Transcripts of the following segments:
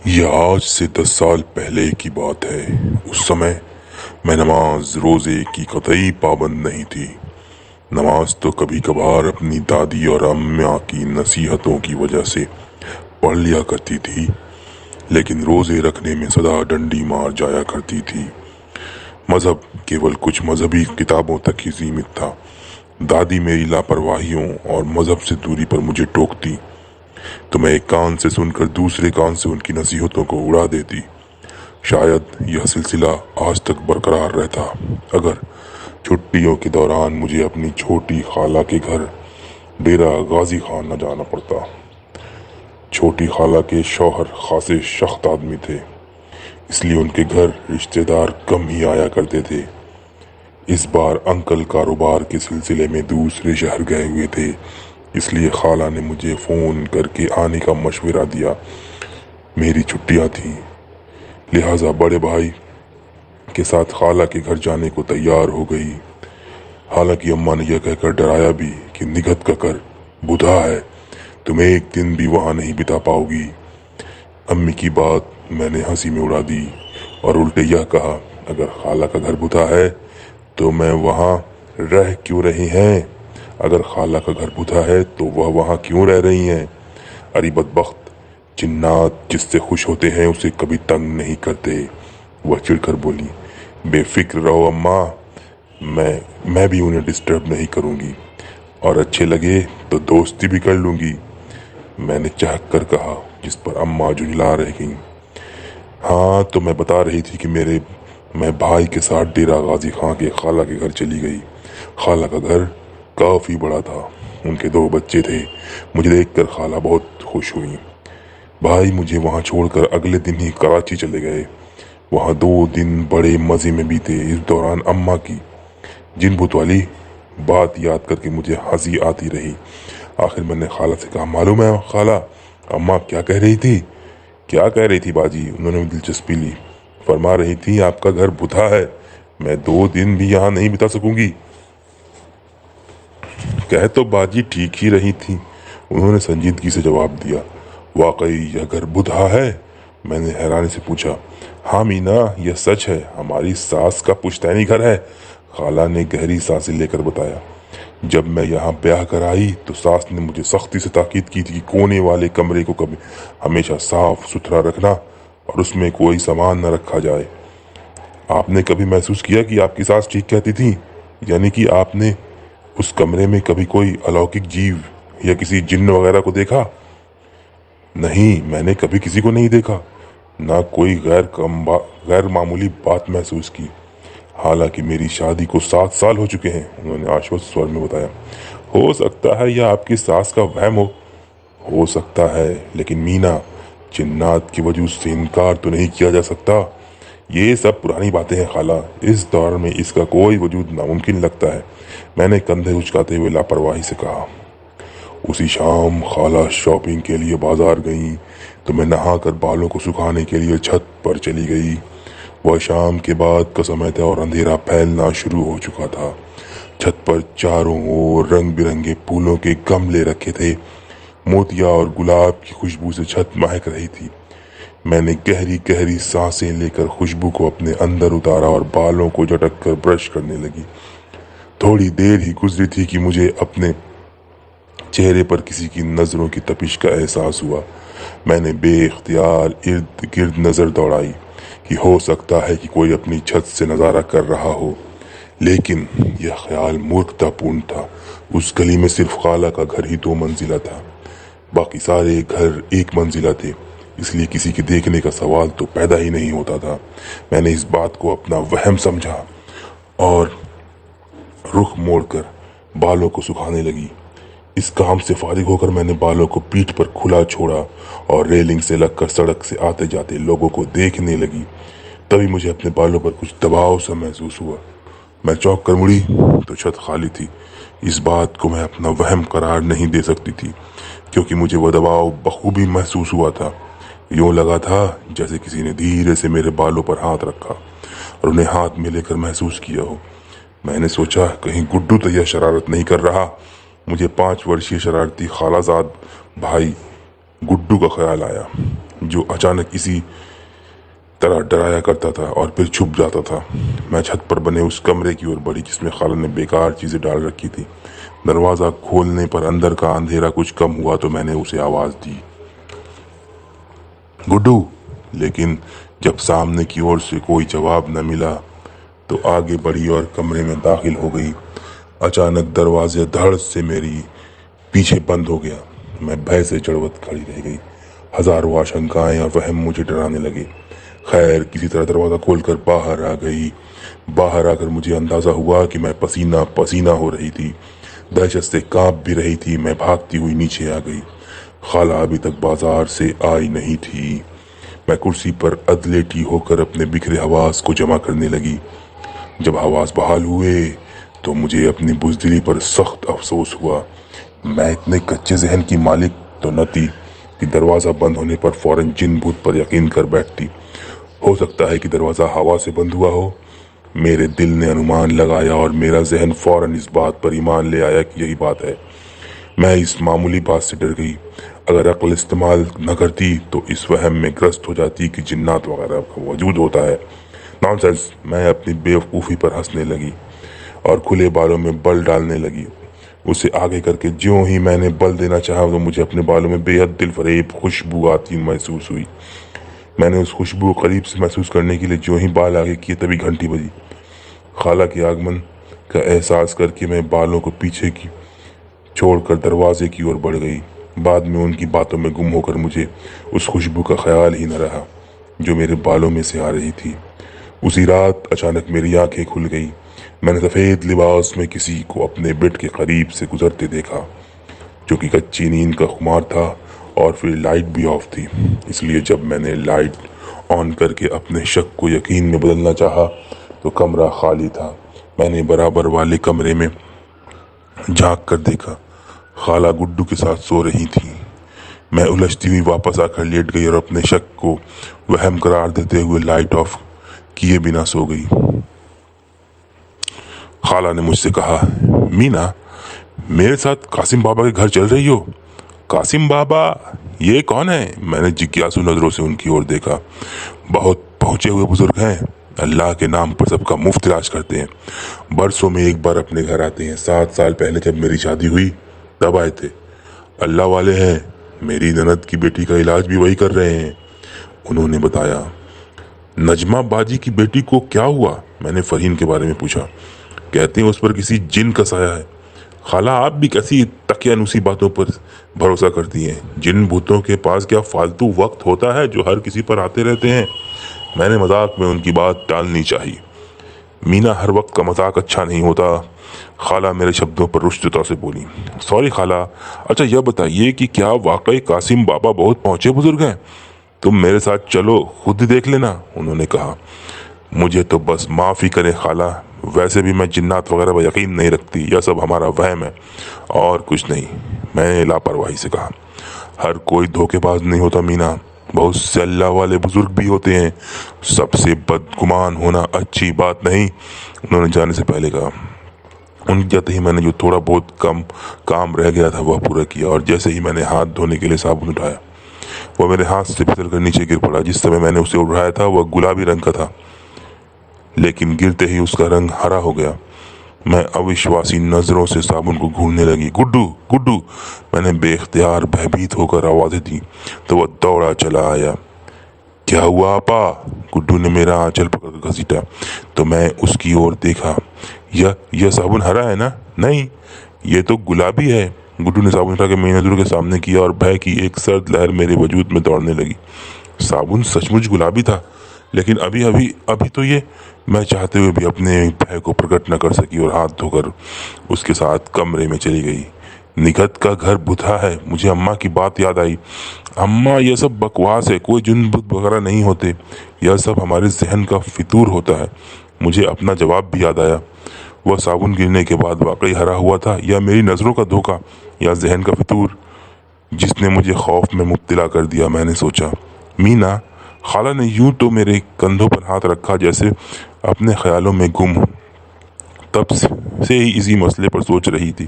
یہ آج سے 10 سال پہلے کی بات ہے۔ اس سمے میں نماز روزے کی قطعی پابند نہیں تھی۔ نماز تو کبھی کبھار اپنی دادی اور اماں کی نصیحتوں کی وجہ سے پڑھ لیا کرتی تھی، لیکن روزے رکھنے میں سدا ڈنڈی مار جایا کرتی تھی۔ مذہب کیول کچھ مذہبی کتابوں تک ہی سیمت تھا۔ دادی میری لاپرواہیوں اور مذہب سے دوری پر مجھے ٹوکتی تو میں ایک کان سے سن کر دوسرے کان سے ان کی نصیحتوں کو اڑا دیتی۔ شاید یہ سلسلہ آج تک برقرار رہتا اگر چھٹیوں کے دوران مجھے اپنی چھوٹی خالہ کے گھر ڈیرہ غازی خان نہ جانا پڑتا۔ چھوٹی خالہ کے شوہر خاصے سخت آدمی تھے، اس لیے ان کے گھر رشتہ دار کم ہی آیا کرتے تھے۔ اس بار انکل کاروبار کے سلسلے میں دوسرے شہر گئے ہوئے تھے، اس لیے خالہ نے مجھے فون کر کے آنے کا مشورہ دیا۔ میری چھٹیاں تھیں، لہٰذا بڑے بھائی کے ساتھ خالہ کے گھر جانے کو تیار ہو گئی۔ حالانکہ اماں نے یہ کہہ کر ڈرایا بھی کہ نگہت کا کر بوڑھا ہے، تم ایک دن بھی وہاں نہیں بتا پاؤ گی۔ امی کی بات میں نے ہنسی میں اڑا دی اور الٹے یہ کہا، اگر خالہ کا گھر بوڑھا ہے تو میں وہاں رہ کیوں رہی ہیں؟ اگر خالہ کا گھر بوڑھا ہے تو وہ وہاں کیوں رہ رہی ہیں؟ ارے بدبخت، جنات جس سے خوش ہوتے ہیں اسے کبھی تنگ نہیں کرتے۔ وہ چڑ کر بولی، بے فکر رہو اماں، میں بھی انہیں ڈسٹرب نہیں کروں گی، اور اچھے لگے تو دوستی بھی کر لوں گی۔ میں نے چہک کر کہا، جس پر اماں جھنجلا رہ گئیں۔ ہاں تو میں بتا رہی تھی کہ میں بھائی کے ساتھ ڈیرہ غازی خان کے خالہ کے گھر چلی گئی۔ خالہ کا گھر کافی بڑا تھا، ان کے 2 بچے تھے۔ مجھے دیکھ کر خالہ بہت خوش ہوئی۔ بھائی مجھے وہاں چھوڑ کر اگلے دن ہی کراچی چلے گئے۔ وہاں 2 دن بڑے مزے میں بیتے۔ اس دوران اماں کی جن بت والی بات یاد کر کے مجھے ہنسی آتی رہی۔ آخر میں نے خالہ سے کہا، معلوم ہے خالہ اماں کیا کہہ رہی تھی؟ کیا کہہ رہی تھی باجی؟ انہوں نے دلچسپی لی۔ فرما رہی تھی آپ کا گھر بوڑھا ہے، میں 2 دن بھی یہاں نہیں بتا سکوں گی۔ کہہ تو باجی ٹھیک ہی رہی تھی، انہوں نے سنجیدگی سے جواب دیا۔ واقعی یہ گھر بوڑھا ہے؟ میں نے حیرانی سے پوچھا۔ ہاں مینا، یہ سچ ہے، ہماری ساس کا پشتینی گھر ہے، خالہ نے گہری سانسیں لے کر بتایا۔ جب میں یہاں بیاہ کر آئی تو ساس نے مجھے سختی سے تاکید کی تھی کہ کونے والے کمرے کو ہمیشہ صاف ستھرا رکھنا اور اس میں کوئی سامان نہ رکھا جائے۔ آپ نے کبھی محسوس کیا کہ آپ کی ساس ٹھیک کہتی تھی؟ یعنی کہ آپ نے اس کمرے میں کبھی کوئی الوکک جیو یا کسی جن وغیرہ کو دیکھا؟ نہیں، میں نے کبھی کسی کو نہیں دیکھا، نہ کوئی غیر معمولی بات محسوس کی۔ حالانکہ میری شادی کو 7 سال ہو چکے ہیں، انہوں نے آشوست سور میں بتایا۔ ہو سکتا ہے یا آپ کی ساس کا وہم ہو سکتا ہے، لیکن مینا، جنات کے وجود سے انکار تو نہیں کیا جا سکتا۔ یہ سب پرانی باتیں ہیں خالہ، اس دور میں اس کا کوئی وجود ناممکن لگتا ہے، میں نے کندھے اچکاتے ہوئے لاپرواہی سے کہا۔ اسی شام خالہ شاپنگ کے لیے بازار گئیں تو میں نہا کر بالوں کو سکھانے کے لیے چھت پر چلی گئی۔ وہ شام کے بعد کا سمے تھا اور اندھیرا پھیلنا شروع ہو چکا تھا۔ چھت پر چاروں اور رنگ برنگے پھولوں کے گملے رکھے تھے، موتیا اور گلاب کی خوشبو سے چھت مہک رہی تھی۔ میں نے گہری گہری سانسیں لے کر خوشبو کو اپنے اندر اتارا اور بالوں کو جھٹک کر برش کرنے لگی۔ تھوڑی دیر ہی گزری تھی کہ مجھے اپنے چہرے پر کسی کی نظروں کی تپش کا احساس ہوا۔ میں نے بے اختیار ارد گرد نظر دوڑائی کہ ہو سکتا ہے کہ کوئی اپنی چھت سے نظارہ کر رہا ہو، لیکن یہ خیال مورکھتا پورن تھا۔ اس گلی میں صرف خالہ کا گھر ہی 2 منزلہ تھا، باقی سارے گھر 1 منزلہ تھے، اس لیے کسی کے دیکھنے کا سوال تو پیدا ہی نہیں ہوتا تھا۔ میں نے اس بات کو اپنا وہم سمجھا اور رخ موڑ کر بالوں کو سکھانے لگی۔ اس کام سے فارغ ہو کر میں نے بالوں کو پیٹھ پر کھلا چھوڑا اور ریلنگ سے لگ کر سڑک سے آتے جاتے لوگوں کو دیکھنے لگی۔ تبھی مجھے اپنے بالوں پر کچھ دباؤ سا محسوس ہوا۔ میں چونک کر مڑی تو چھت خالی تھی۔ اس بات کو میں اپنا وہم قرار نہیں دے سکتی تھی، کیونکہ مجھے وہ دباؤ بخوبی محسوس ہوا تھا۔ یوں لگا تھا جیسے کسی نے دھیرے سے میرے بالوں پر ہاتھ رکھا اور انہیں ہاتھ میں لے کر محسوس کیا ہو۔ میں نے سوچا کہیں گڈو تو یہ شرارت نہیں کر رہا۔ مجھے 5 ورشیہ شرارتی خالہ زاد بھائی گڈو کا خیال آیا۔ جو اچانک اسی طرح ڈرایا کرتا تھا اور پھر چھپ جاتا تھا۔ میں چھت پر بنے اس کمرے کی اور بڑھی جس میں خالہ نے بیکار چیزیں ڈال رکھی تھی۔ دروازہ کھولنے پر اندر کا اندھیرا کچھ کم ہوا تو میں نے اسے آواز دی، گڈو، لیکن جب سامنے کی اور سے کوئی جواب نہ ملا تو آگے بڑھی اور کمرے میں داخل ہو گئی۔ اچانک دروازے دھڑ سے میری پیچھے بند ہو گیا۔ میں بھے سے جڑوت کھڑی رہ گئی۔ ہزاروں آشنکائیں اور وہم مجھے ڈرانے لگے۔ خیر کسی طرح دروازہ کھول کر باہر آ گئی۔ باہر آ کر مجھے اندازہ ہوا کہ میں پسینہ پسینہ ہو رہی تھی، دہشت سے کانپ بھی رہی تھی۔ میں بھاگتی ہوئی نیچے آ گئی۔ خالہ ابھی تک بازار سے آئی نہیں تھی۔ میں کرسی پر ادلیٹی ہو کر اپنے بکھرے حواس کو جمع کرنے لگی۔ جب حواس بحال ہوئے تو مجھے اپنی بزدلی پر سخت افسوس ہوا۔ میں اتنے کچے ذہن کی مالک تو نہ تھی کہ دروازہ بند ہونے پر فوراً جن بھوت پر یقین کر بیٹھتی۔ ہو سکتا ہے کہ دروازہ ہوا سے بند ہوا ہو۔ میرے دل نے انومان لگایا اور میرا ذہن فوراً اس بات پر ایمان لے آیا کہ یہی بات ہے۔ میں اس معمولی بات سے ڈر گئی۔ اگر عقل استعمال نہ کرتی تو اس وہم میں گرست ہو جاتی کہ جنات وغیرہ کا وجود ہوتا ہے۔ نانسنس! میں اپنی بے وقوفی پر ہنسنے لگی اور کھلے بالوں میں بل ڈالنے لگی۔ اسے آگے کر کے جیوں ہی میں نے بل دینا چاہا تو مجھے اپنے بالوں میں بے حد دل فریب خوشبو آتی محسوس ہوئی۔ میں نے اس خوشبو کو قریب سے محسوس کرنے کے لیے جیوں ہی بال آگے کیے تبھی گھنٹی بجی۔ خالہ کے آگمن کا احساس کر کے میں بالوں کو پیچھے کی چھوڑ کر دروازے کی اور بڑھ گئی۔ بعد میں ان کی باتوں میں گم ہو کر مجھے اس خوشبو کا خیال ہی نہ رہا جو میرے بالوں میں سے آ رہی تھی۔ اسی رات اچانک میری آنکھیں کھل گئی۔ میں نے سفید لباس میں کسی کو اپنے بیڈ کے قریب سے گزرتے دیکھا جو کہ کچی نیند کا خمار تھا، اور پھر لائٹ بھی آف تھی۔ اس لیے جب میں نے لائٹ آن کر کے اپنے شک کو یقین میں بدلنا چاہا تو کمرہ خالی تھا۔ میں نے برابر والے کمرے میں جھانک کر دیکھا۔ خالہ گڈو کے ساتھ سو رہی تھی۔ میں الجھتی ہوئی واپس آ کر لیٹ گئی اور اپنے شک کو وہم قرار دیتے ہوئے لائٹ آف کیے بنا سو گئی۔ خالہ نے مجھ سے کہا، مینا، میرے ساتھ قاسم بابا کے گھر چل رہی ہو؟ قاسم بابا؟ یہ کون ہے؟ میں نے جگیاسو نظروں سے ان کی اور دیکھا۔ بہت پہنچے ہوئے بزرگ ہیں، اللہ کے نام پر سب کا مفت علاج کرتے ہیں۔ برسوں میں ایک بار اپنے گھر آتے ہیں۔ 7 سال پہلے جب میری شادی ہوئی تب آئے تھے۔ اللہ والے ہیں، میری نند کی بیٹی کا علاج بھی وہی کر رہے ہیں، انہوں نے بتایا۔ نجمہ باجی کی بیٹی کو کیا ہوا؟ میں نے فرحین کے بارے میں پوچھا۔ کہتے ہیں اس پر کسی جن کا سایہ ہے۔ خالہ آپ بھی کیسی تقیانوسی باتوں پر بھروسہ کرتی ہیں؟ جن بھوتوں کے پاس کیا فالتو وقت ہوتا ہے جو ہر کسی پر آتے رہتے ہیں؟ میں نے مذاق میں ان کی بات ٹالنی چاہی۔ مینا، ہر وقت کا مذاق اچھا نہیں ہوتا۔ خالہ میرے شبدوں پر رشدتا سے بولی۔ سوری خالہ۔ اچھا یہ بتائیے کہ کیا واقعی قاسم بابا بہت پہنچے بزرگ ہیں؟ تم میرے ساتھ چلو، خود دیکھ لینا، انہوں نے کہا۔ مجھے تو بس معاف ہی کرے خالہ، ویسے بھی میں جنات وغیرہ پر یقین نہیں رکھتی، یہ سب ہمارا وہم ہے اور کچھ نہیں، میں نے لاپرواہی سے کہا۔ ہر کوئی دھوکے باز نہیں ہوتا مینا، بہت سے اللہ والے بزرگ بھی ہوتے ہیں، سب سے بدگمان ہونا اچھی بات نہیں، انہوں نے جانے سے پہلے کہا۔ ان کے جاتے ہی میں نے جو تھوڑا بہت کام رہ گیا تھا وہ پورا کیا، اور جیسے ہی میں نے ہاتھ دھونے کے لیے صابن اٹھایا وہ میرے ہاتھ سے پھسل کر نیچے گر پڑا۔ جس سمے میں نے اسے اٹھایا تھا وہ گلابی رنگ کا تھا، لیکن گرتے ہی اس کا رنگ ہرا ہو گیا۔ میں اوشواسی نظروں سے صابن کو گھورنے لگی۔ گڈو، گڈو! میں نے بے اختیار بھیبھیت ہو کر آوازیں دی تو وہ دوڑا چلا آیا۔ کیا ہوا آپا؟ گڈو نے میرا آنچل پکڑ کر گھسیٹا تو میں اس کی اور دیکھا۔ یہ صابن ہرا ہے نا؟ نہیں، یہ تو گلابی ہے۔ گڈو نے صابن اٹھا کے میری نظروں کے سامنے کیا اور بھے کی ایک سرد لہر میرے وجود میں دوڑنے لگی۔ صابن سچ مچ گلابی تھا، لیکن ابھی تو یہ… میں چاہتے ہوئے بھی اپنے بھے کو پرکٹ نہ کر سکی اور ہاتھ دھو کر اس کے ساتھ کمرے میں چلی گئی۔ نگہت کا گھر بھوتھا ہے۔ مجھے اماں کی بات یاد آئی۔ اماں، یہ سب بکواس ہے، کوئی جن بت وغیرہ نہیں ہوتے، یہ سب ہمارے ذہن کا فطور ہوتا ہے۔ مجھے اپنا جواب بھی یاد آیا۔ وہ صابن گرنے کے بعد واقعی ہرا ہوا تھا، یا میری نظروں کا دھوکہ، یا ذہن کا فطور جس نے مجھے خوف میں مبتلا کر دیا، میں نے سوچا۔ مینا، خالہ نے یوں تو میرے کندھوں پر ہاتھ رکھا جیسے اپنے خیالوں میں گم ہو، تب سے ہی اسی مسئلے پر سوچ رہی تھی۔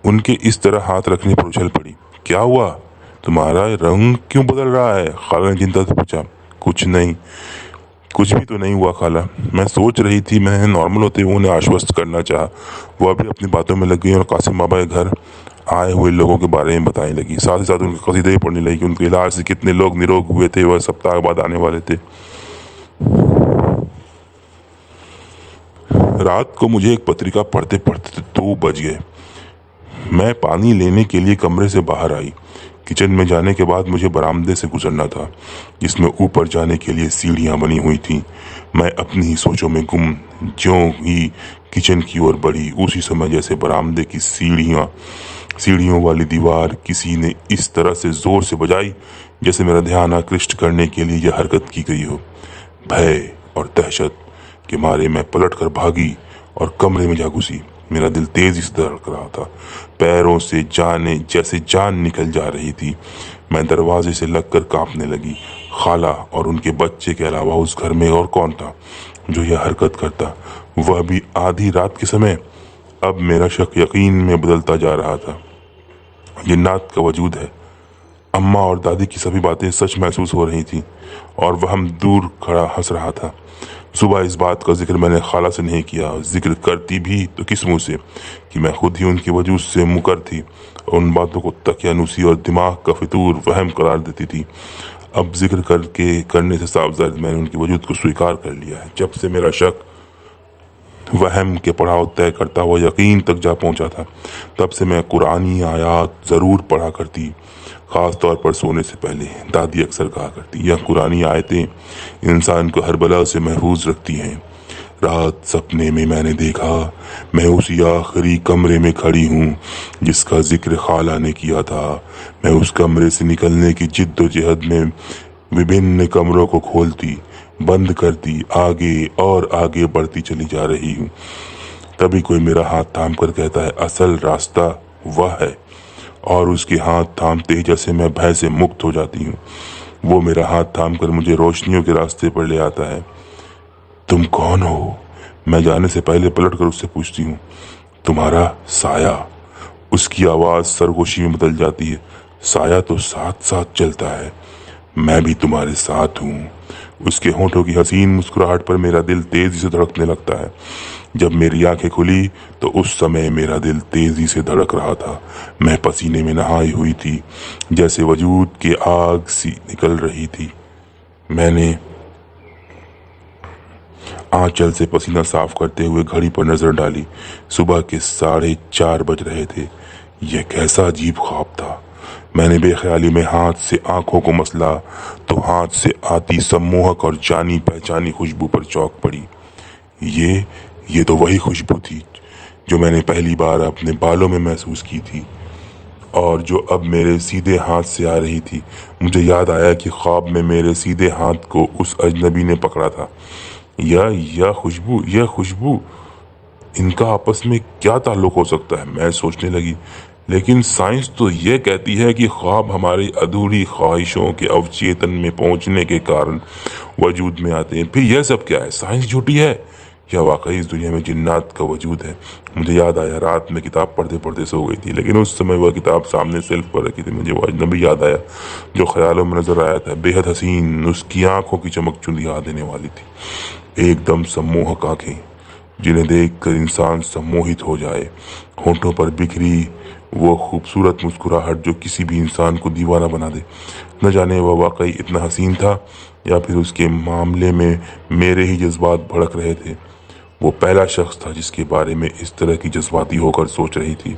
ان کے اس طرح ہاتھ رکھنے پر اچھل پڑی۔ کیا ہوا؟ तुम्हारा रंग क्यों बदल रहा है? खाला ने चिंता से पूछा। कुछ नहीं, कुछ भी तो नहीं हुआ खाला, मैं सोच रही थी। मैंने नॉर्मल होते हुए उन्हें आश्वस्त करना चाहा। वह भी अपनी बातों में लग गई और कासिम बाबा के घर आए हुए लोगों के बारे में बताने लगी। साथ ही साथ उनके कसीदे पढ़ने लगी कि उनके इलाज से कितने लोग निरोग हुए थे। वह सप्ताह बाद आने वाले थे। रात को मुझे एक पत्रिका पढ़ते पढ़ते 2 बज गए। मैं पानी लेने के लिए कमरे से बाहर आई। किचन में जाने के बाद मुझे बरामदे से गुजरना था, जिसमें ऊपर जाने के लिए सीढ़ियां बनी हुई थीं। मैं अपनी ही सोचों में गुम ज्यों ही किचन की ओर बढ़ी, उसी समय जैसे बरामदे की सीढ़ियों वाली दीवार किसी ने इस तरह से जोर से बजाई जैसे मेरा ध्यान आकृष्ट करने के लिए यह हरकत की गई हो। भय और दहशत के मारे मैं पलट कर भागी और कमरे में जा घुसी। मेरा दिल तेजी से धड़क रहा था, पैरों से जैसे जान निकल जा रही थी। मैं दरवाजे से लगकर कांपने लगी। खाला और उनके बच्चे के अलावा उस घर में और कौन था जो यह हरकत करता, वह भी आधी रात के समय। अब मेरा शक यकीन में बदलता जा रहा था। जिन्नात का वजूद है। अम्मा और दादी की सभी बातें सच महसूस हो रही थी और वह हम दूर खड़ा हंस रहा था। सुबह इस बात का जिक्र मैंने खाला से नहीं किया। जिक्र करती भी तो किस मुंह से कि मैं खुद ही उनके वजूद से मुकर थी और उन बातों को तकियानुसी और दिमाग का फितूर वहम करार देती थी। अब जिक्र करने से साफ जाहिर मैंने उनके वजूद को स्वीकार कर लिया है। जब से मेरा शक वहम के पड़ाव तय करता हुआ यकीन तक जा पहुंचा था, तब से मैं कुरानी आयात ज़रूर पढ़ा करती, ख़ास तौर पर सोने से पहले। दादी अक्सर कहा करती, यह कुरानी आयतें इंसान को हर बला से महफूज रखती हैं। रात सपने में मैंने देखा मैं उसी आखिरी कमरे में खड़ी हूँ जिसका जिक्र खाला ने किया था। मैं उस कमरे से निकलने की जिद्दोजहद में विभिन्न कमरों को खोलती, बंद करती, आगे और आगे बढ़ती चली जा रही हूँ। तभी कोई मेरा हाथ थाम कर कहता है, असल रास्ता वह है। और उसके हाथ थामते ही जैसे मैं भय से मुक्त हो जाती हूँ। वो मेरा हाथ थाम कर मुझे रोशनियों के रास्ते पर ले आता है। तुम कौन हो? मैं जाने से पहले पलट कर उससे पूछती हूँ। तुम्हारा साया। उसकी आवाज़ सरगोशी में बदल जाती है। साया तो साथ साथ चलता है, मैं भी तुम्हारे साथ हूँ। उसके होंठों की हसीन मुस्कुराहट पर मेरा दिल तेजी से धड़कने लगता है। जब मेरी आंखें खुली तो उस समय मेरा दिल तेजी से धड़क रहा था। मैं पसीने में नहाई हुई थी, जैसे वजूद की आग सी निकल रही थी। मैंने आंचल से पसीना साफ करते हुए घड़ी पर नजर डाली। सुबह के 4:30 बज रहे थे। यह कैसा अजीब ख्वाब था। मैंने बेख्याली में हाथ से आंखों को मसला तो हाथ से आती सम्मोहक और जानी पहचानी खुशबू पर चौंक पड़ी। ये तो वही खुशबू थी जो मैंने पहली बार अपने बालों में महसूस की थी और जो अब मेरे सीधे हाथ से आ रही थी। मुझे याद आया कि ख्वाब में मेरे सीधे हाथ को उस अजनबी ने पकड़ा था। यह खुशबू, इनका आपस में क्या ताल्लुक हो सकता है? मैं सोचने लगी। लेकिन साइंस तो यह कहती है कि ख्वाब हमारी अधूरी ख्वाहिशों के अवचेतन में पहुंचने के कारण वजूद में आते हैं। फिर यह सब क्या है? साइंस झूठी है या वाकई इस दुनिया में जिन्नात का वजूद है? मुझे याद आया, रात में किताब पढ़ते पढ़ते सो गई थी, लेकिन उस समय वह किताब सामने सेल्फ पर रखी थी। मुझे वो अजनबी याद आया जो ख्यालों में नजर आया था। बेहद हसीन, उसकी आंखों की चमक चुंधिया देने वाली थी। एकदम सम्मोहक आंखें जिन्हें देखकर इंसान सम्मोहित हो जाए। होंठों पर बिखरी वो खूबसूरत मुस्कुराहट जो किसी भी इंसान को दीवाना बना दे। न जाने वह वाकई इतना हसीन था या फिर उसके मामले में मेरे ही जज्बात भड़क रहे थे। वो पहला शख्स था जिसके बारे में इस तरह की जज्बाती होकर सोच रही थी।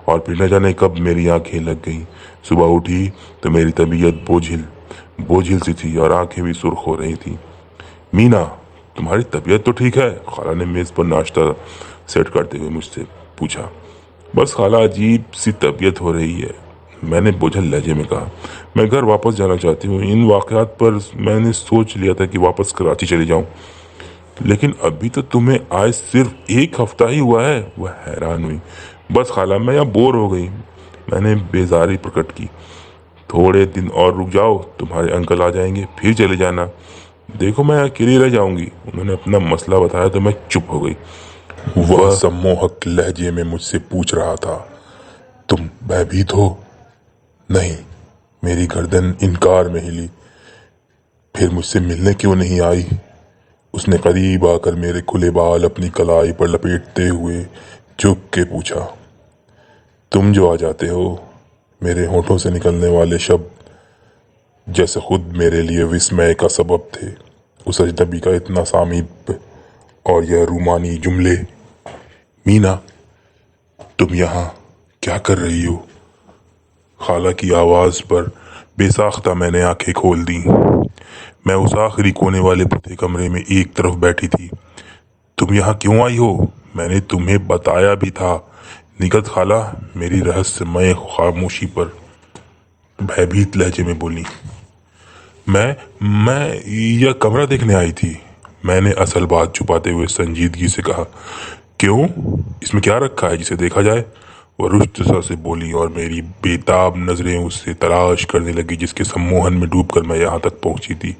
और फिर न जाने कब मेरी आंखें लग गईं। सुबह उठी तो मेरी तबीयत बोझिल सी थी और आंखें भी सुर्ख हो रही थी। मीना, तुम्हारी तबीयत तो ठीक है? खाला ने मेज पर नाश्ता सेट करते हुए मुझसे पूछा। बस खाला, अजीब सी तबीयत हो रही है, मैंने बोझल लहजे में कहा। मैं घर वापस जाना चाहती हूँ। इन वाकयात पर मैंने सोच लिया था कि वापस कराची चली जाऊँ, लेकिन अभी तो तुम्हें आए सिर्फ 1 हफ्ता ही हुआ है। वह हैरान हुई। बस खाला, मैं यहाँ बोर हो गई, मैंने बेजारी प्रकट की। थोड़े दिन और रुक जाओ, तुम्हारे अंकल आ जाएंगे, फिर चले जाना। देखो, मैं अकेली रह जाऊंगी। उन्होंने अपना मसला बताया तो मैं चुप हो गई। वह सम्मोहक लहजे में मुझसे पूछ रहा था, तुम भयभीत हो? नहीं, मेरी गर्दन इनकार में हिली। फिर मुझसे मिलने क्यों नहीं आई? उसने करीब आकर मेरे खुले बाल अपनी कलाई पर लपेटते हुए झुक के पूछा। तुम जो आ जाते हो। मेरे होठों से निकलने वाले शब्द जैसे खुद मेरे लिए विस्मय का सबब थे। उस अजनबी का इतना सामीप्य और यह रूमानी जुमले। मीना, तुम यहाँ क्या कर रही हो? खाला की आवाज पर बेसाख्ता मैंने आंखें खोल दी। मैं उस आखिरी कोने वाले पुते कमरे में एक तरफ बैठी थी। तुम यहाँ क्यों आई हो? मैंने तुम्हें बताया भी था। निगत खाला मेरी रहस्यमय खामोशी पर भयभीत लहजे में बोली। मैं यह कमरा देखने आई थी। मैंने असल बात छुपाते हुए संजीदगी से कहा। क्यों? इसमें क्या रखा है जिसे देखा जाए? वह रुष्टता से बोली और मेरी बेताब नजरें उससे तलाश करने लगी जिसके सम्मोहन में डूबकर मैं यहाँ तक पहुंची थी।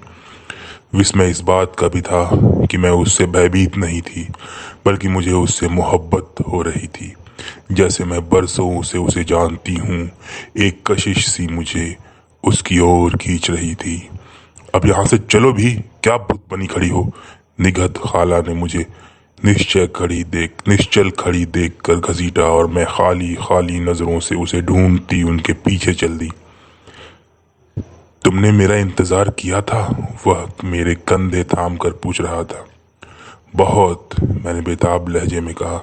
विस्मय इस बात का भी था कि मैं उससे भयभीत नहीं थी, बल्कि मुझे उससे मोहब्बत हो रही थी। जैसे मैं बरसों से उसे जानती हूँ, एक कशिश सी मुझे उसकी ओर खींच रही थी। अब यहाँ से चलो भी, क्या बुत बनी खड़ी हो? निगहत खाला ने मुझे निश्चल खड़ी देखकर घसीटा और मैं खाली खाली नजरों से उसे ढूंढती उनके पीछे चल दी। तुमने मेरा इंतजार किया था? वह मेरे कंधे थाम कर पूछ रहा था। बहुत, मैंने बेताब लहजे में कहा।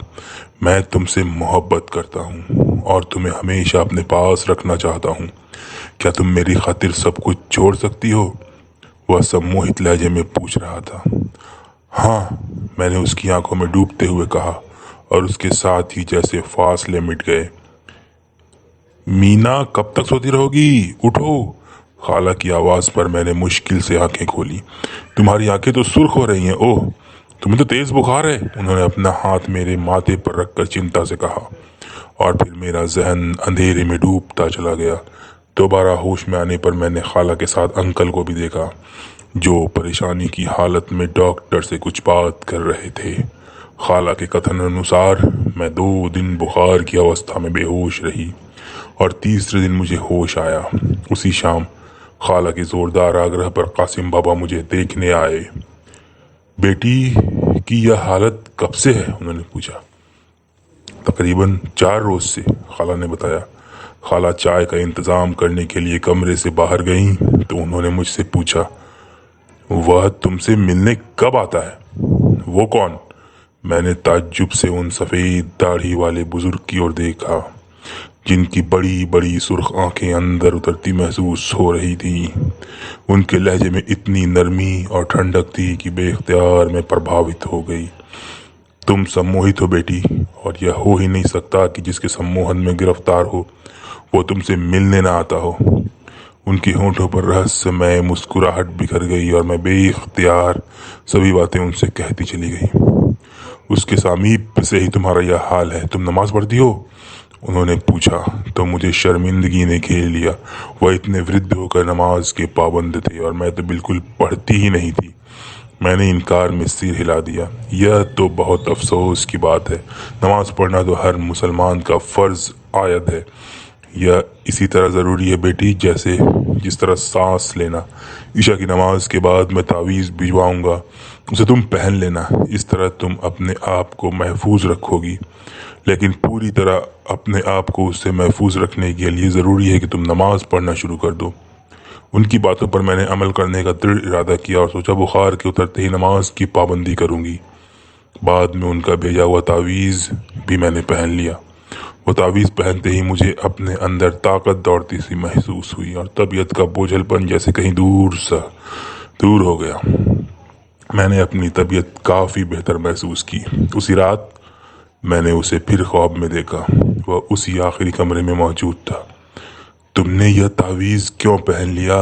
मैं तुमसे मोहब्बत करता हूँ और तुम्हें हमेशा अपने पास रखना चाहता हूँ। क्या तुम मेरी खातिर सब कुछ छोड़ सकती हो? वह सम्मोहित लहजे में पूछ रहा था। हाँ, मैंने उसकी आंखों में डूबते हुए कहा और उसके साथ ही जैसे फासले मिट गए। मीना, कब तक सोती रहोगी? उठो। खाला की आवाज पर मैंने मुश्किल से आंखें खोली। तुम्हारी आंखें तो सुर्ख हो रही हैं। ओह, तुम्हें तो तेज बुखार है। उन्होंने अपना हाथ मेरे माथे पर रखकर चिंता से कहा और फिर मेरा जहन अंधेरे में डूबता चला गया। दोबारा होश में आने पर मैंने खाला के साथ अंकल को भी देखा, जो परेशानी की हालत में डॉक्टर से कुछ बात कर रहे थे। खाला के कथन अनुसार मैं 2 दिन बुखार की अवस्था में बेहोश रही और तीसरे दिन मुझे होश आया। उसी शाम खाला के जोरदार आग्रह पर कासिम बाबा मुझे देखने आए। बेटी की यह हालत कब से है? उन्होंने पूछा। तकरीबन 4 रोज से, खाला ने बताया। खाला चाय का इंतजाम करने के लिए कमरे से बाहर गईं तो उन्होंने मुझसे पूछा, वह तुमसे मिलने कब आता है? वो कौन? मैंने ताज्जुब से उन सफेद दाढ़ी वाले बुजुर्ग की ओर देखा, जिनकी बड़ी बड़ी सुर्ख आंखें अंदर उतरती महसूस हो रही थी। उनके लहजे में इतनी नरमी और ठंडक थी कि बेख्तियार में प्रभावित हो गई। तुम सम्मोहित हो बेटी, और यह हो ही नहीं सकता कि जिसके सम्मोहन में गिरफ्तार हो वो तुमसे मिलने ना आता हो। उनके होंठों पर रहस्यमय मुस्कुराहट बिखर गई और मैं बेख्तियार सभी बातें उनसे कहती चली गई। उसके सामीप्य से ही तुम्हारा यह हाल है। तुम नमाज पढ़ती हो? उन्होंने पूछा तो मुझे शर्मिंदगी ने घेर लिया। वह इतने वृद्ध होकर नमाज के पाबंद थे और मैं तो बिल्कुल पढ़ती ही नहीं थी। मैंने इनकार में सिर हिला दिया। यह तो बहुत अफसोस की बात है। नमाज पढ़ना तो हर मुसलमान का फर्ज आयद है। यह इसी तरह ज़रूरी है बेटी जैसे जिस तरह सांस लेना। ईशा की नमाज के बाद मैं तावीज़ भिजवाऊंगा, उसे तुम पहन लेना। इस तरह तुम अपने आप को महफूज रखोगी, लेकिन पूरी तरह अपने आप को उससे महफूज रखने के लिए ज़रूरी है कि तुम नमाज पढ़ना शुरू कर दो। उनकी बातों पर मैंने अमल करने का दृढ़ इरादा किया और सोचा बुखार के उतरते ही नमाज की पाबंदी करूंगी। बाद में उनका भेजा हुआ तावीज़ भी मैंने पहन लिया। वो तावीज़ पहनते ही मुझे अपने अंदर ताकत दौड़ती सी महसूस हुई और तबीयत का बोझलपन जैसे कहीं दूर हो गया। मैंने अपनी तबीयत काफ़ी बेहतर महसूस की। उसी रात मैंने उसे फिर ख्वाब में देखा। वह उसी आखिरी कमरे में मौजूद था। तुमने यह तावीज़ क्यों पहन लिया?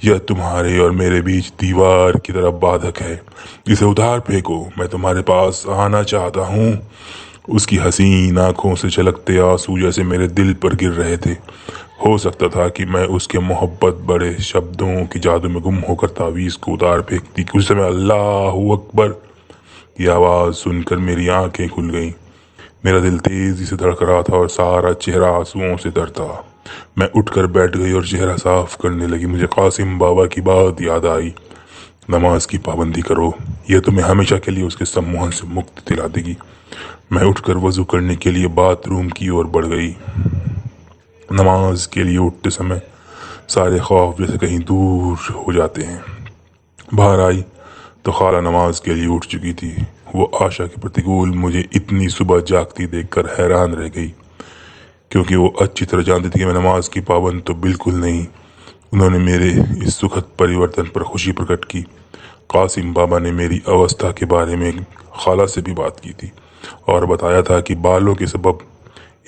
यह तुम्हारे और मेरे बीच दीवार की तरफ बाधक है। इसे उधार फेंको, मैं तुम्हारे पास आना चाहता हूँ। उसकी हसीन आंखों से छलकते आंसू जैसे मेरे दिल पर गिर रहे थे। हो सकता था कि मैं उसके मोहब्बत बड़े शब्दों की जादू में गुम होकर तावीज़ को उतार फेंकती। उस समय अल्लाहू अकबर की आवाज़ सुनकर मेरी आंखें खुल गईं। मेरा दिल तेजी से धड़क रहा था और सारा चेहरा आंसुओं से तर था। मैं उठकर बैठ गई और चेहरा साफ करने लगी। मुझे कासिम बाबा की बात याद आई, नमाज की पाबंदी करो, यह तुम्हें हमेशा के लिए उसके सम्मोहन से मुक्ति दिला देगी। मैं उठकर वजू करने के लिए बाथरूम की ओर बढ़ गई। नमाज के लिए उठते समय सारे खौफ जैसे कहीं दूर हो जाते हैं। बाहर आई तो खाला नमाज के लिए उठ चुकी थी। वो आशा के प्रतिकूल मुझे इतनी सुबह जागती देखकर हैरान रह गई, क्योंकि वो अच्छी तरह जानती थी कि मैं नमाज की पाबंद तो बिल्कुल नहीं। उन्होंने मेरे इस सुखद परिवर्तन पर खुशी प्रकट की। कासिम बाबा ने मेरी अवस्था के बारे में खाला से भी बात की थी और बताया था कि बालों के सबब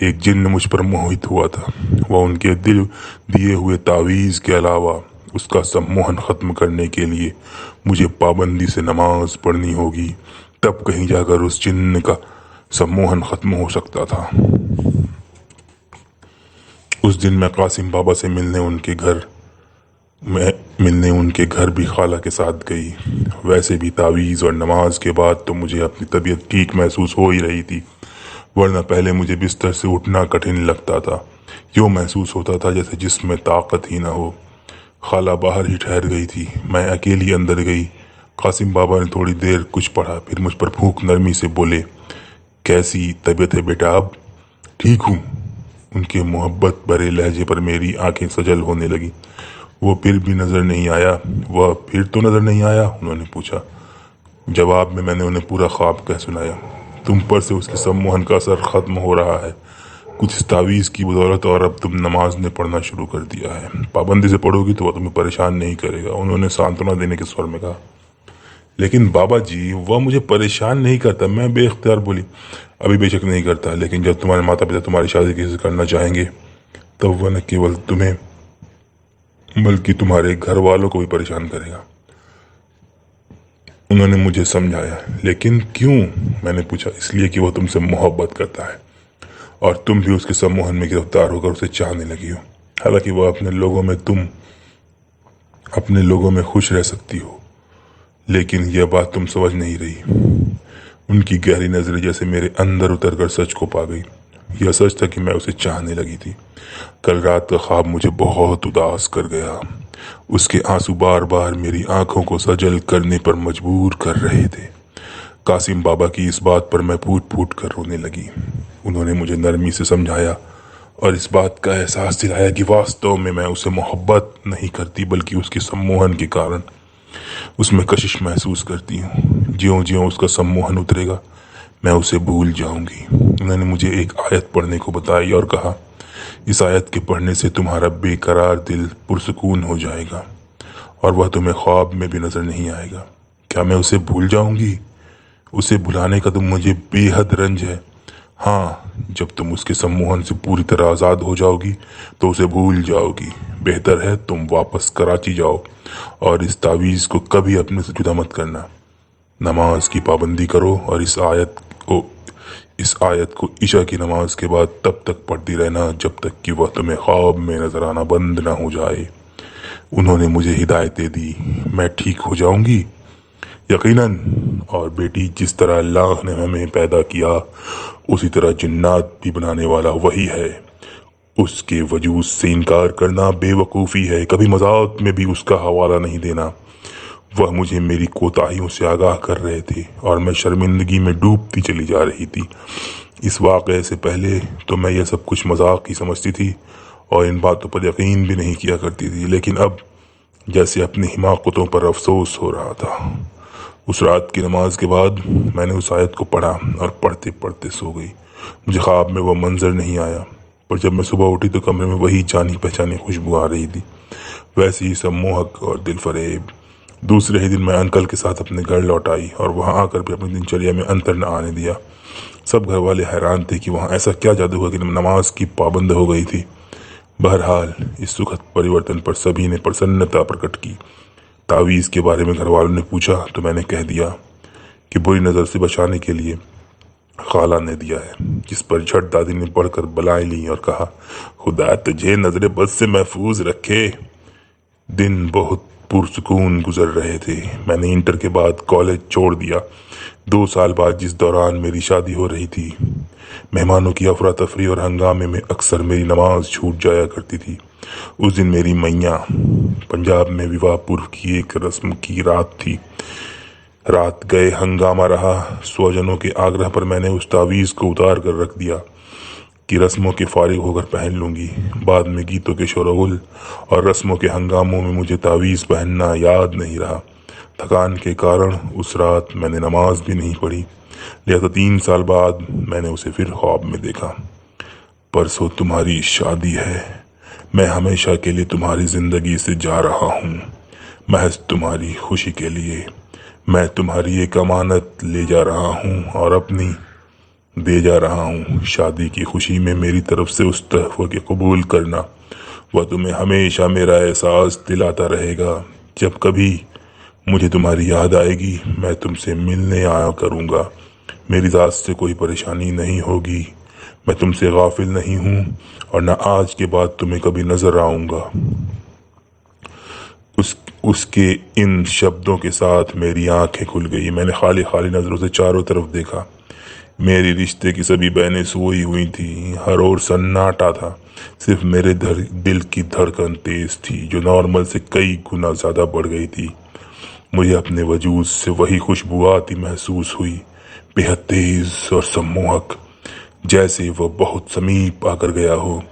एक जिन्न मुझ पर मोहित हुआ था। वह उनके दिल दिए हुए तावीज़ के अलावा उसका सम्मोहन ख़त्म करने के लिए मुझे पाबंदी से नमाज पढ़नी होगी, तब कहीं जाकर उस जिन्न का सम्मोहन ख़त्म हो सकता था। उस दिन मैं कासिम बाबा से मिलने उनके घर भी खाला के साथ गई। वैसे भी तावीज़ और नमाज के बाद तो मुझे अपनी तबीयत ठीक महसूस हो ही रही थी, वरना पहले मुझे बिस्तर से उठना कठिन लगता था। यूँ महसूस होता था जैसे जिस्म में ताकत ही ना हो। खाला बाहर ही ठहर गई थी। मैं अकेली अंदर गई। कासिम बाबा ने थोड़ी देर कुछ पढ़ा, फिर मुझ पर फूंक नरमी से बोले, कैसी तबीयत है बेटा अब? ठीक हूँ। उनके मोहब्बत भरे लहजे पर मेरी आंखें सजल होने लगी। वो फिर भी नज़र नहीं आया? वह फिर तो नज़र नहीं आया? उन्होंने पूछा। जवाब में मैंने उन्हें पूरा ख्वाब कह सुनाया। तुम पर से उसके सम्मोहन का असर ख़त्म हो रहा है, कुछ इस तावीज़ की बदौलत, और अब तुम नमाज ने पढ़ना शुरू कर दिया है। पाबंदी से पढ़ोगी तो वह तुम्हें परेशान नहीं करेगा, उन्होंने सांत्वना देने के स्वर में कहा। लेकिन बाबा जी, वह मुझे परेशान नहीं करता, मैं बेख्तियार बोली। अभी बेशक नहीं करता, लेकिन जब तुम्हारे माता पिता तुम्हारी शादी किसी से करना चाहेंगे तब वह न केवल तुम्हें बल्कि तुम्हारे घर वालों को भी परेशान करेगा, उन्होंने मुझे समझाया। लेकिन क्यों? मैंने पूछा। इसलिए कि वह तुमसे मोहब्बत करता है और तुम भी उसके सम्मोहन में गिरफ्तार होकर उसे चाहने लगी हो। हालांकि वह अपने लोगों में खुश रह सकती हो, लेकिन यह बात तुम समझ नहीं रही। उनकी गहरी नजरें जैसे मेरे अंदर उतरकर सच को पा गई। यह सच था कि मैं उसे चाहने लगी थी। कल रात का ख्वाब मुझे बहुत उदास कर गया। उसके आंसू बार बार मेरी आंखों को सजल करने पर मजबूर कर रहे थे। कासिम बाबा की इस बात पर मैं फूट फूट कर रोने लगी। उन्होंने मुझे नरमी से समझाया और इस बात का एहसास दिलाया कि वास्तव में मैं उसे मोहब्बत नहीं करती, बल्कि उसके सम्मोहन के कारण उसमें कशिश महसूस करती हूँ। ज्यों ज्यों उसका सम्मोहन उतरेगा मैं उसे भूल जाऊंगी। उन्होंने मुझे एक आयत पढ़ने को बताई और कहा, इस आयत के पढ़ने से तुम्हारा बेकरार दिल पुरसुकून हो जाएगा और वह तुम्हें ख्वाब में भी नजर नहीं आएगा। क्या मैं उसे भूल जाऊंगी? उसे भुलाने का तो मुझे बेहद रंज है। हाँ, जब तुम उसके सम्मोहन से पूरी तरह आज़ाद हो जाओगी तो उसे भूल जाओगी। बेहतर है तुम वापस कराची जाओ और इस तावीज़ को कभी अपने से जुदा मत करना। नमाज की पाबंदी करो और इस आयत को ईशा की नमाज के बाद तब तक पढ़ती रहना जब तक कि वह तुम्हें ख्वाब में नजर आना बंद ना हो जाए। उन्होंने मुझे हिदायतें दी। मैं ठीक हो जाऊंगी? यकीनन। और बेटी, जिस तरह अल्लाह ने हमें पैदा किया उसी तरह जिन्नात भी बनाने वाला वही है। उसके वजूद से इनकार करना बेवकूफ़ी है। कभी मजाक में भी उसका हवाला नहीं देना। वह मुझे मेरी कोताहियों से आगाह कर रहे थे और मैं शर्मिंदगी में डूबती चली जा रही थी। इस वाक़े से पहले तो मैं यह सब कुछ मजाक ही समझती थी और इन बातों पर यकीन भी नहीं किया करती थी, लेकिन अब जैसे अपनी हिमाकतों पर अफसोस हो रहा था। उस रात की नमाज के बाद मैंने उस आयत को पढ़ा और पढ़ते पढ़ते सो गई। मुझे ख्वाब में वह मंजर नहीं आया, पर जब मैं सुबह उठी तो कमरे में वही जानी पहचानी खुशबू आ रही थी, वैसी ही सम्मोहक और दिलफरेब। दूसरे ही दिन मैं अंकल के साथ अपने घर लौट आई और वहां आकर भी अपनी दिनचर्या में अंतर न आने दिया। सब घर वाले हैरान थे कि वहां ऐसा क्या जादू हुआ कि नमाज की पाबंद हो गई थी। बहरहाल इस सुखद परिवर्तन पर सभी ने प्रसन्नता प्रकट की। तावीज़ के बारे में घर वालों ने पूछा तो मैंने कह दिया कि बुरी नज़र से बचाने के लिए खाला ने दिया है, जिस पर झट दादी ने पढ़कर बलाएं ली और कहा, खुदा तुझे नजर बद से महफूज रखे। दिन बहुत पुरसुकून गुजर रहे थे। मैंने इंटर के बाद कॉलेज छोड़ दिया, 2 साल बाद, जिस दौरान मेरी शादी हो रही थी। मेहमानों की अफरा तफरी और हंगामे में अक्सर मेरी नमाज छूट जाया करती थी। उस दिन मेरी मैया, पंजाब में विवाह पूर्व की एक रस्म की रात थी। रात गए हंगामा रहा। स्वजनों के आग्रह पर मैंने उस तावीज़ को उतार कर रख दिया कि रस्मों के फारिग होकर पहन लूँगी। बाद में गीतों के शोरगुल और रस्मों के हंगामों में मुझे तावीज़ पहनना याद नहीं रहा। थकान के कारण उस रात मैंने नमाज भी नहीं पढ़ी। लिहाजा 3 साल बाद मैंने उसे फिर ख्वाब में देखा। परसों तुम्हारी शादी है, मैं हमेशा के लिए तुम्हारी ज़िंदगी से जा रहा हूँ, महज तुम्हारी खुशी के लिए। मैं तुम्हारी एक अमानत ले जा रहा हूँ और अपनी दे जा रहा हूँ। शादी की खुशी में मेरी तरफ से उस तोहफे के कबूल करना। वह तुम्हें हमेशा मेरा एहसास दिलाता रहेगा। जब कभी मुझे तुम्हारी याद आएगी, मैं तुमसे मिलने आया करूँगा। मेरी ज़ात से कोई परेशानी नहीं होगी। मैं तुमसे गाफिल नहीं हूँ और न आज के बाद तुम्हें कभी नजर आऊँगा। उसके इन शब्दों के साथ मेरी आंखें खुल गई। मैंने खाली खाली नजरों से चारों तरफ देखा। मेरी रिश्ते की सभी बहनें सोई हुई थी। हर ओर सन्नाटा था। सिर्फ मेरे दिल की धड़कन तेज थी, जो नॉर्मल से कई गुना ज्यादा बढ़ गई थी। मुझे अपने वजूद से वही खुशबू आती महसूस हुई, बेहद तेज और सम्मोहक, जैसे वह बहुत समीप आकर गया हो।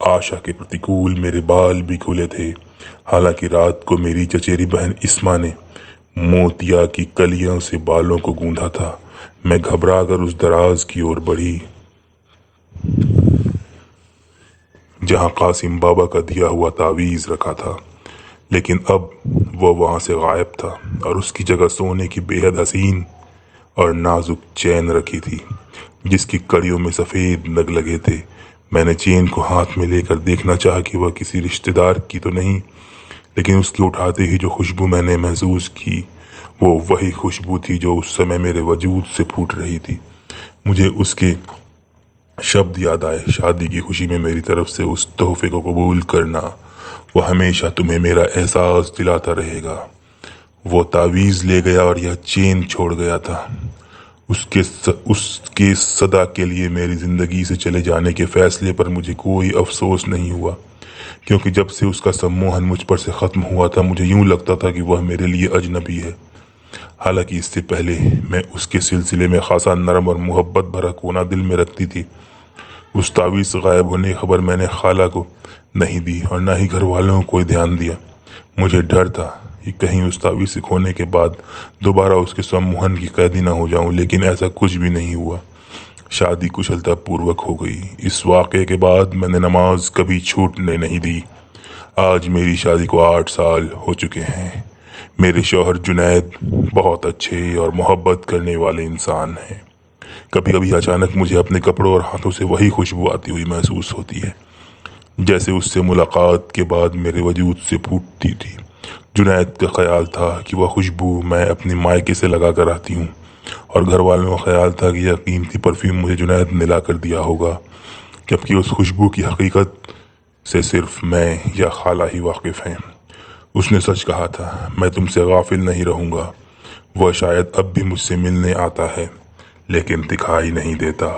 आशा के प्रतिकूल मेरे बाल भी खुले थे। हालांकि रात को मेरी चचेरी बहन इस्मा ने मोतिया की कलियों से बालों को गूंधा था। मैं घबरा कर उस दराज की ओर बढ़ी जहां कासिम बाबा का दिया हुआ तावीज रखा था, लेकिन अब वह वहां से गायब था और उसकी जगह सोने की बेहद हसीन और नाजुक चैन रखी थी, जिसकी कड़ियों में सफेद नग लगे थे। मैंने चेन को हाथ में लेकर देखना चाहा कि वह किसी रिश्तेदार की तो नहीं, लेकिन उसकी उठाते ही जो खुशबू मैंने महसूस की, वो वही खुशबू थी जो उस समय मेरे वजूद से फूट रही थी। मुझे उसके शब्द याद आए, शादी की खुशी में मेरी तरफ से उस तोहफे को कबूल करना। वो हमेशा तुम्हें मेरा एहसास दिलाता रहेगा। वो तावीज़ ले गया और यह चेन छोड़ गया था। उसके सदा के लिए मेरी ज़िंदगी से चले जाने के फैसले पर मुझे कोई अफसोस नहीं हुआ, क्योंकि जब से उसका सम्मोहन मुझ पर से ख़त्म हुआ था, मुझे यूं लगता था कि वह मेरे लिए अजनबी है। हालांकि इससे पहले मैं उसके सिलसिले में खासा नरम और मोहब्बत भरा कोना दिल में रखती थी। उस तावीज़ से गायब होने की खबर मैंने खाला को नहीं दी और न ही घर वालों को ध्यान दिया। मुझे डर था कि कहीं उस तावीज़ से खोने के बाद दोबारा उसके सम्मोहन की कैदी ना हो जाऊं, लेकिन ऐसा कुछ भी नहीं हुआ। शादी कुशलता पूर्वक हो गई। इस वाक़े के बाद मैंने नमाज कभी छूटने नहीं दी। आज मेरी शादी को 8 साल हो चुके हैं। मेरे शौहर जुनैद बहुत अच्छे और मोहब्बत करने वाले इंसान हैं। कभी कभी अचानक मुझे अपने कपड़ों और हाथों से वही खुशबू आती हुई महसूस होती है, जैसे उससे मुलाकात के बाद मेरे वजूद से फूटती थी। जुनैद का ख्याल था कि वह खुशबू मैं अपनी मायके से लगा कर आती हूँ, और घर वालों का ख्याल था कि यह कीमती परफ्यूम मुझे जुनैद ने ला कर दिया होगा, जबकि उस खुशबू की हकीकत से सिर्फ मैं या खाला ही वाकिफ हैं। उसने सच कहा था, मैं तुमसे गाफिल नहीं रहूँगा। वह शायद अब भी मुझसे मिलने आता है, लेकिन दिखाई नहीं देता।